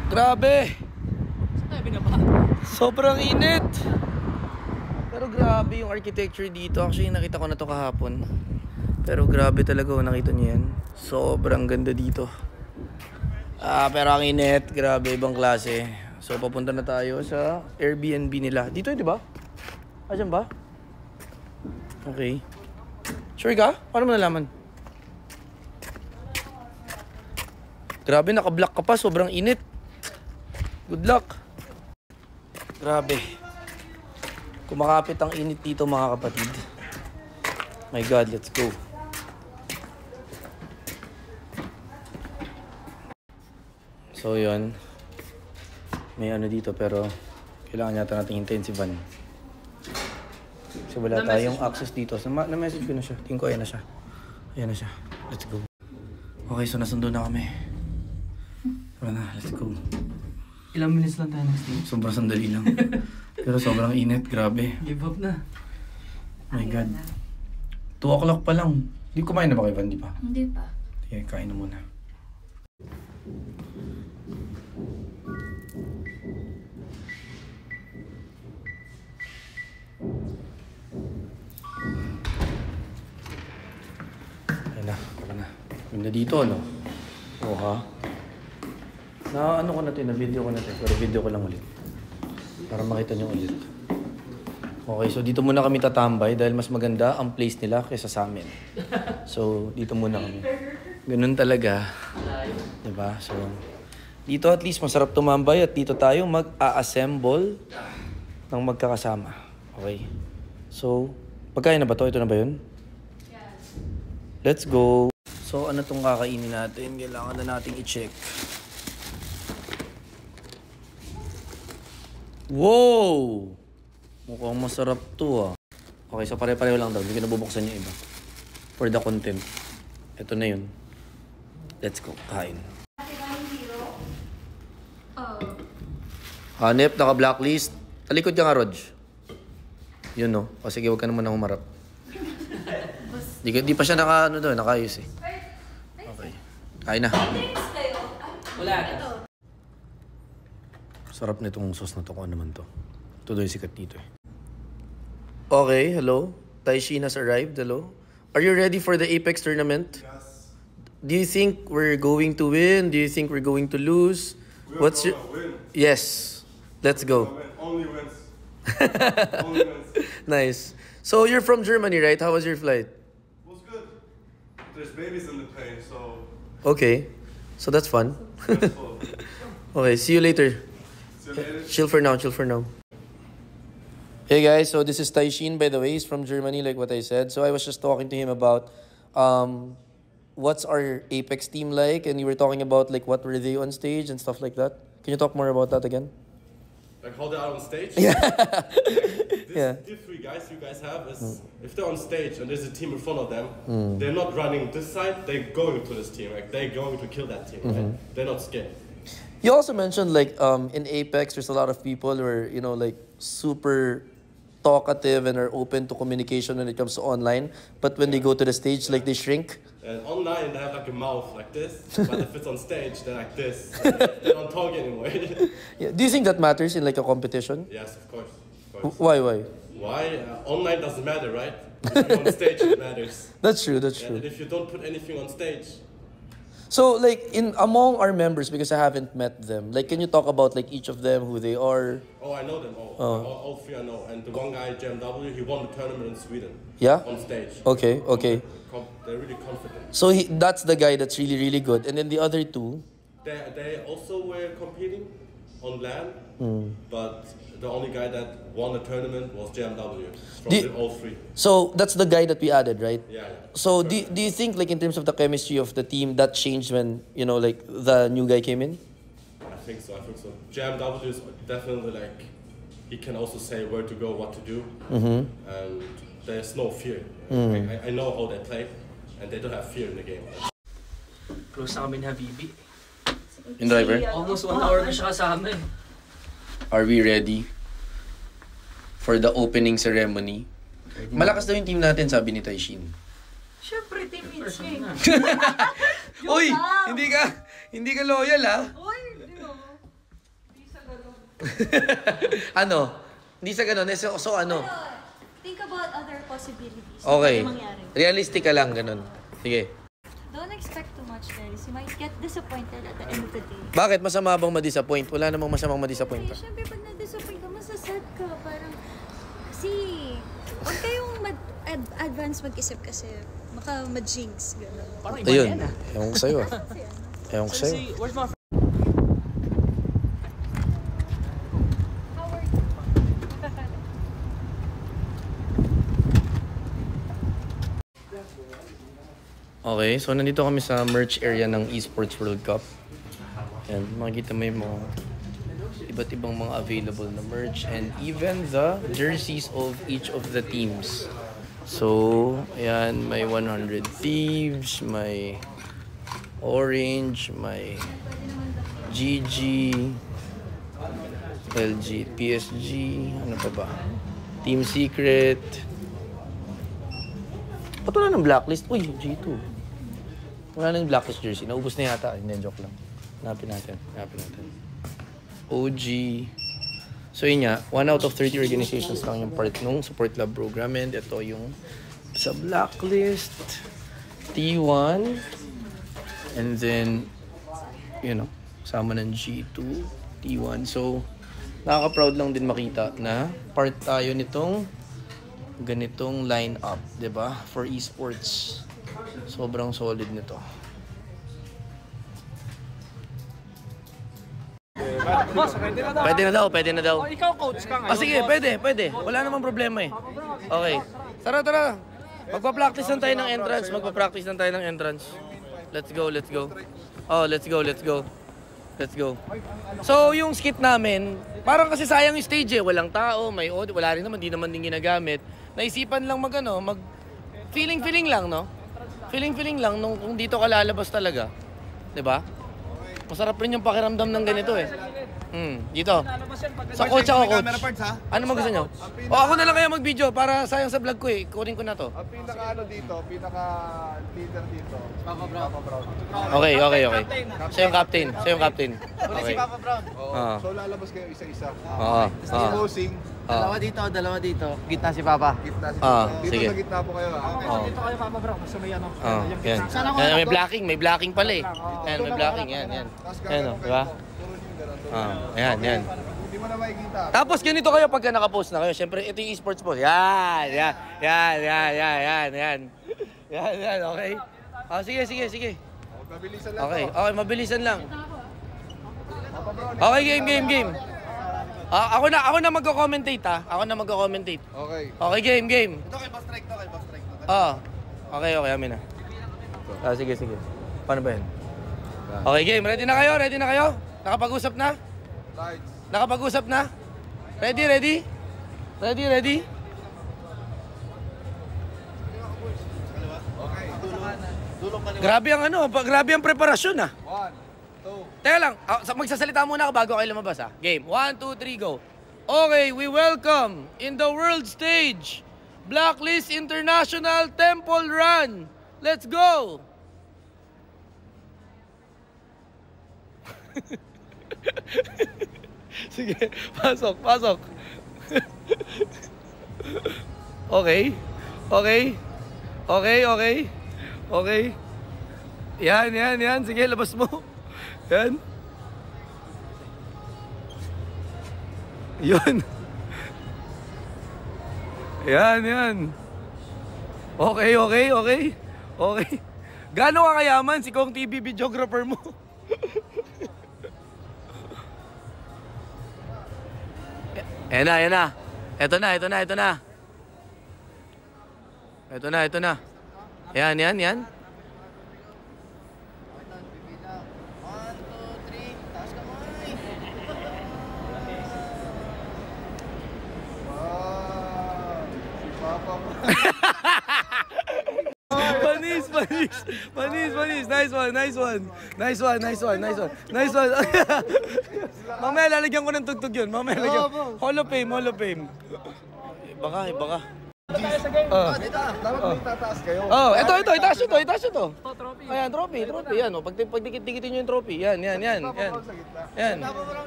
Grabe! Sabi na ba? Sobrang init! Pero grabe yung architecture dito. Actually, nakita ko na to kahapon. Pero grabe talaga, nakita niyo yan. Sobrang ganda dito. Pero ang init. Grabe, ibang klase. So, papunta na tayo sa Airbnb nila. Dito yun, di ba? Diyan ba? Okay. Sure ka? Paano mo nalaman? Grabe, naka-block ka pa. Sobrang init. Good luck. Grabe. Kumakapit ang init dito, mga kapatid. My God, let's go. So, yun. May ano dito, pero kailangan yata natin hintayin si Van. Kasi wala tayong access dito. So, na-message ko na siya. Tingin ko, ayan na siya. Ayan na siya. Let's go. Okay, so nasundo na kami. Tara na, let's go. Ilang minutes lang tayo next day? Sobrang sandali lang. Pero sobrang init, grabe. Give up na. My God. 2 o'clock pa lang. Di kumain na ba kayo, Van? Di pa? Hindi pa. Sige, kain na muna. Ayun na, tara na. Yun na dito, no? Oo, ha? Na-ano ko na ito, na-video ko na ito. Pero video ko lang ulit. Para makita nyo ulit. Okay, so dito muna kami tatambay dahil mas maganda ang place nila kaysa sa amin. So, dito muna kami. Ganun talaga. Diba? So, dito at least masarap tumambay at dito tayo mag-a-assemble ng magkakasama. Okay? So, pagkain na ba to? Ito na ba yun? Yes. Let's go! So, ano tong kakainin natin? Kailangan na nating i-check. Wow! Mukhang masarap to, ah. Okay, so pare-pareho lang daw. Hindi ko nabubuksan yung iba. For the content. Ito na yun. Let's go. Kain. Hanep, naka-blacklist. Talikod ka nga, Rog. Yun, no? O sige, huwag ka naman na humarap. Di pa siya nakaayos eh. Okay. Kain na. Wala. Sarap nitong sauce na to. Kung ano naman to. Ito doon yung sikat dito eh. Okay, hello. Taishin has arrived. Hello. Are you ready for the Apex tournament? Yes. Do you think we're going to win? Do you think we're going to lose? What's your win? Yes. Let's go. Only wins. Only wins. Nice. So you're from Germany, right? How was your flight? It was good. There's babies in the plane, so Okay. So that's fun. stressful. Okay, see you later. See you later. Chill for now, chill for now. Hey guys, so this is Taishin, by the way. He's from Germany, like what I said. So I was just talking to him about what's our Apex team like, and you were talking about like what were they on stage and stuff like that. Can you talk more about that again? Like how they are on stage? Yeah. These 3 guys you guys have is if they're on stage and there's a team in front of them, they're not running this side, they're going to this team. Like they're going to kill that team, right? They're not scared. You also mentioned like in Apex, there's a lot of people who are, you know, like super talkative and are open to communication when it comes to online. But when they go to the stage, like they shrink. And online they have like a mouth like this, but if it's on stage, they're like this. They don't talk anymore. Yeah. Do you think that matters in like a competition? Yes, of course. Of course. Why? Why? Online doesn't matter, right? If you're on stage, it matters. That's true. That's true. And if you don't put anything on stage, So like among our members, because I haven't met them, like can you talk about like each of them, who they are? oh, I know them all. All 3 I know. And the one guy, JMW, he won the tournament in Sweden. Yeah? On stage. Okay. They're really confident. So that's the guy that's really, really good. And then the other 2? They also were competing on LAN, but the only guy that won the tournament was JMW from all 3. So that's the guy that we added, right? Yeah. So do you think like in terms of the chemistry of the team, that changed when, you know, like the new guy came in? I think so. JMW is definitely like, he can also say where to go, what to do. And there's no fear. I know how they play, and they don't have fear in the game. Close na kami ni Habibi. In driver? Almost 1 hour na siya kasama eh. Are we ready for the opening ceremony? Malakas daw yung team natin, sabi ni Taishin. Siyempre, team Mitching. Uy! Hindi ka loyal, ha? Uy, hindi mo. Ano? Hindi sa ganun. So ano? Think about other possibilities. Okay. Ano mangyari? Realistic ka lang, ganun. Sige. Don't expect too much, guys. You might get disappointed at the end of the day. Bakit masama bang ma-disappoint? Wala namang masamang ma-disappoint. Okay, syempre pag na-disappoint ka, masasad ka. Parang, kasi, huwag kayong advance mag-isip kasi baka ma-jinx. Gano'n. Parang iba Ayun. yan ah. Ewan ko sa'yo. Ewan ko sa'yo. Where's my How are you? Okay, so nandito kami sa merch area ng Esports World Cup. Yan, makikita mo yung mga iba't ibang mga available na merch and even the jerseys of each of the teams. So, ayan, may 100 Thieves, may Orange, may GG, LG, PSG, ano pa ba? Team Secret. Ba't wala ng blacklist? Uy, G2. Wala na yung blacklist jersey. Naubos na yata. Hindi, joke lang. Hanapin natin. OG. So yun nga, 1 out of 30 organizations lang yung part nung support lab program. And ito yung sa blacklist. T1. And then, you know, sama ng G2. T1. So, nakaka-proud lang din makita na part tayo nitong ganitong line-up, 'di ba? For esports. Sobrang solid nito. Pwede na daw. Oh, ikaw coach ka ngayon. Sige, pwede. Wala namang problema eh. Okay. Tara. Magpa-practice lang tayo ng entrance. Let's go. Oh, let's go. So, yung skit namin, parang kasi sayang yung stage eh. Walang tao, may audio, wala rin naman, di naman din ginagamit. Naisipan lang mag feeling lang, no? Feeling lang nung kung dito ka lalabas talaga. 'Di ba? Masarap rin yung pakiramdam ng ganito eh. Dito. Sa coach ako, coach. Ano mo gusto nyo? O ako na lang kaya mag-video para sayang sa vlog ko eh. Kunin ko na to. Ang pinaka-leader dito, Papa Brown. Okay. Siya yung captain. Okay. Papa Brown. Oo. So lalabas kayo isa-isa. Oo. Posing, Dalawa dito. Gitna si Papa. gitna si Dito sige. sa gitna po kayo. Dito kayo Papa Brown. Gusto mo yan. Yan. Yan, may blocking pala eh. Yan, may blocking. Yan. Tapos Ayan, gagano di ba? kayo po. Puro yung gano'n. Yan. Hindi mo na makikita. Tapos ganito kayo pagka nakapost na kayo. Siyempre, ito yung esports post. Yan. Okay. Sige. Mabilisan lang Okay, to. mabilisan lang. Papa Brown. Okay, game. Ako na magko-commentate ha. Okay. Okay, game. Ito kay Boss Strike to. Okay, amin na. Sige. Paano ba yan? Okay, game. Ready na kayo? Nakapag-usap na? Lights. Ready? Okay. Grabe ang preparasyon ah. 1, 2. Teka lang, magsasalita muna ako bago kayo lumabas ha. Game, 1, 2, 3, go. Okay, we welcome in the world stage, Blacklist International Temple Run. Let's go! Sige, pasok. Okay. Yan. Sige, labas mo. Yan. Yun. Yan. Okay. Gaano ka kayaman si Kong TV videographer mo? Ayan na. Ito na. Yan. 1, 2, 3. Taas kamay. Si Papa Brown. Panis. Nice one. Mamaya lalagyan ko ng tugtog yun. Hall of Fame. Baka. Dapat may tataas kayo. Oh, ito, itaas nyo to. Ayan, trophy. Yan, oh. Pag dikit-dikitin nyo yung trophy. Yan.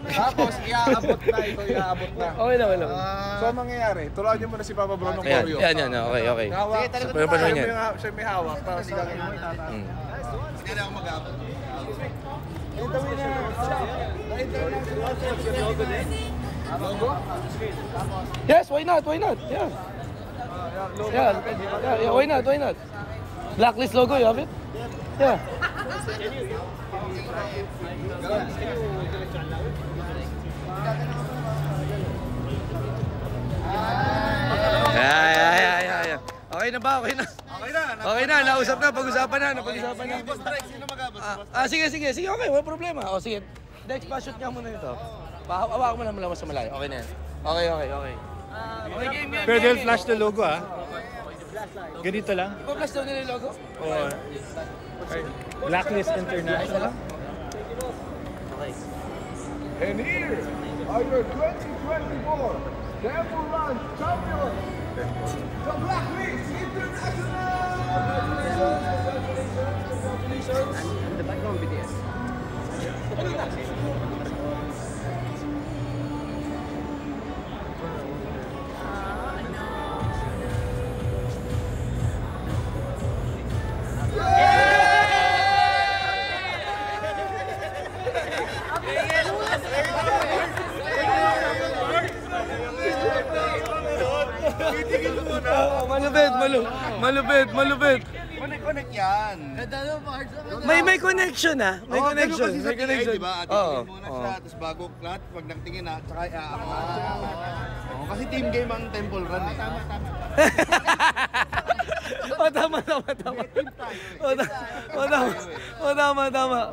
Tapos, iaabot na ito, iaabot na. Okay na. So, ang mangyayari, turuan nyo muna si Papa Bro ng choreo. Yan. Okay. Hawak. Pero paano yan? Siya may hawak. Tapos, ikaw mo itataas. Hindi na ako mag-abot. Yes, why not? Yeah. Yeah, why not? Blacklist logo, you have it? Yeah. Yeah. Okay na ba? Okay na, nausap na, pag-usapan na. Sino mag-abot? Sige, okay, wala problema. O, sige. Next, pa-shoot nga muna ito. Hawakan mo naman sa malayo. Okay na yan. Okay. Okay, game. Pero they'll flash the logo, ah. Ganito lang. Ipa-flash daw nila yung logo? Or Blacklist International. And here are your 2024 Temple Run champions, the Blacklist Malupit. Connect yan. May connection ah. May connection. Kasi sa PA, di ba? Oo. Tingin muna siya, tapos bago lahat, pag nagtingin na, tsaka kasi team game ang Temple Run eh. Tama.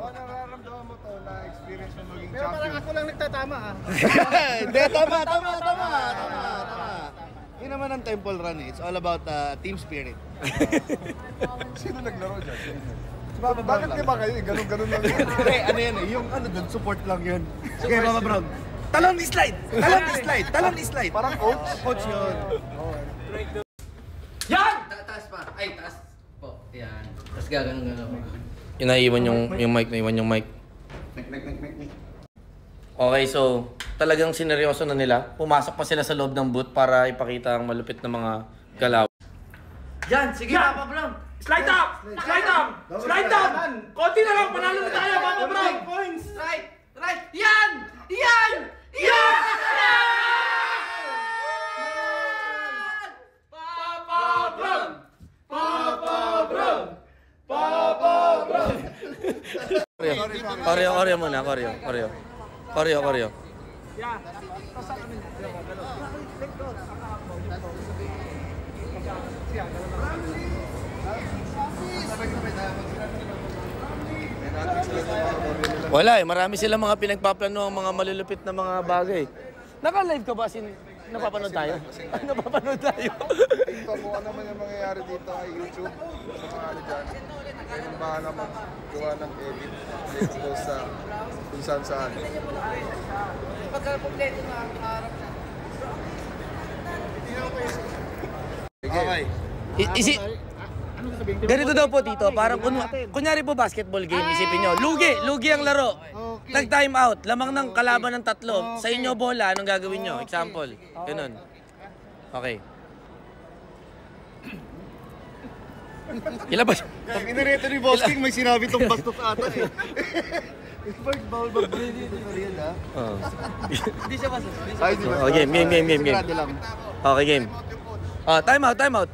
Nararamdaman mo to na experience mo maging champion. Pero parang ako lang nagtatama ah. Hindi, tama. Yun naman ang Temple Run eh. It's all about team spirit. Sino naglaro dyan? Bakit di ba kayo? Ganun lang yun. Ano yan eh? Yung dun, support lang yun. Sige, Mama Brown. Talon slide! Parang coach? Coach yun. Taas pa. Ay, taas po. Yan. Tapos gano'n. Naiwan yung mic. Okay, so talagang sineryoso na nila. Pumasok pa sila sa loob ng booth para ipakita ang malupit na mga galaw. Yan! Sige, Papa Brown! Slide up! Konti na lang, panalo na tayo, Papa Brown! Points! Right! Yan! Koreo muna, koreo. Wala marami silang mga pinagpaplano ang mga malulupit na mga bagay. Naka-live ka ba? Napapanood tayo? Napapanood tayo. Ito mo ano naman yung mangyayari dito ay YouTube. Sa mga ano dyan. Kayo nang bahala magawa ng edit. I-expose sa kung saan. Pagka-kompleto na ang harap na. Okay. Ganito daw po, Tito. Parang kunyari po basketball game, isipin nyo. Lugi ang laro. Nag-time out. Lamang ng kalaban ng tatlo. Sa inyo bola, anong gagawin nyo? Example. Ganun. Okay. Ilabas. Pag inareto ni Boss King, may sinabi tong bastos ata eh. First ball ba? Hindi yan ha? Hindi siya bastos. Ay, di ba? Oh, game. Sigurado lang. Okay, game. Time out.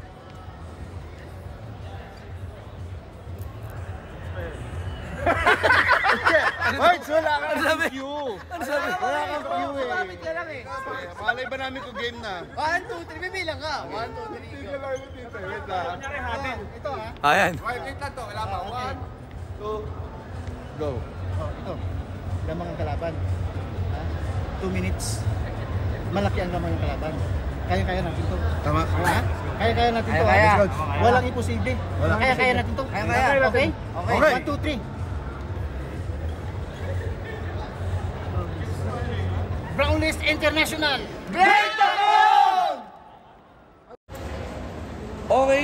Marks, wala kang sabi? cue. Ano sabi? Wala kang cue eh. Malapit ka lang eh. Malay ba namin kung game na? 1, 2, 3, bibilang ka. 1, 2, 3, Tigil lang mo dito. Wait lang. Ito ha. Ayan. Wait lang to. Kailangan pa. 1, 2, go. Ito, lamang ang kalaban. 2 minutes. Malaki ang lamang ng kalaban. Kaya natin to. Tama. Ha? Kaya natin to. Kaya. Ha? Walang imposible. Kaya natin to. Kaya. Okay? Okay. 1, 2, 3. Brown List International.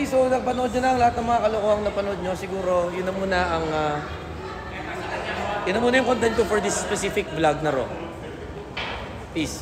so napanood nyo na ang lahat ng mga kalokohang napanood nyo. Siguro, yun na muna ang... yun na muna yung content ko for this specific vlog na Raw. Peace.